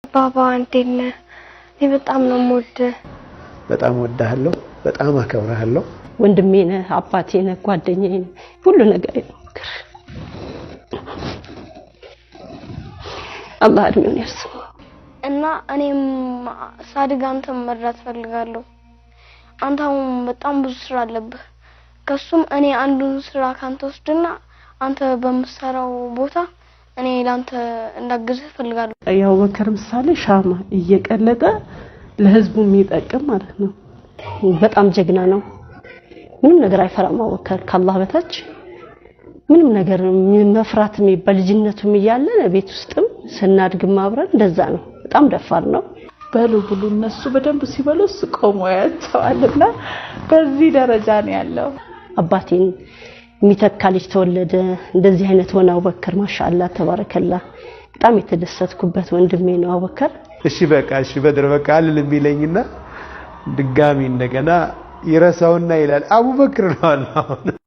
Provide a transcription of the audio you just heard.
ባባ እንዴት ነህ? እኔ በጣም ነው የምወድህ። በጣም ወድሃለሁ፣ በጣም አከብርሃለሁ። ወንድሜ ነህ፣ አባቴ ነህ፣ ጓደኛዬ ነህ፣ ሁሉ ነገር ነው። አላህ እድሜውን ያርዝም እና እኔም ሳድግ አንተን መርዳት ፈልጋለሁ። አንተ አሁን በጣም ብዙ ስራ አለብህ። ከሱም እኔ አንዱን ስራ ካንተ ወስድና አንተ በመሰራው ቦታ እኔ ላንተ እንዳግዝህ ፈልጋለሁ። ያው በከር ምሳሌ ሻማ እየቀለጠ ለህዝቡ የሚጠቅም ማለት ነው። በጣም ጀግና ነው። ምንም ነገር አይፈራም። አወከር ከአላህ በታች ምንም ነገር መፍራት የሚባል ልጅነቱም እያለ ቤት ውስጥም ስናድግም አብረን እንደዛ ነው። በጣም ደፋር ነው። በሉ ብሉ እነሱ በደንብ ሲበሉስ ቆሞ ያቸዋልና በዚህ ደረጃ ነው ያለው። አባቴን የሚተካ ልጅ ተወለደ። እንደዚህ አይነት ሆነ አቡበከር ማሻአላህ ተባረከላ። በጣም የተደሰትኩበት ወንድሜ ነው አቡበከር። እሺ በቃ እሺ በድር በቃ አልልም ቢለኝና ድጋሚ እንደገና ይረሳውና ይላል አቡበክር ነው አሁን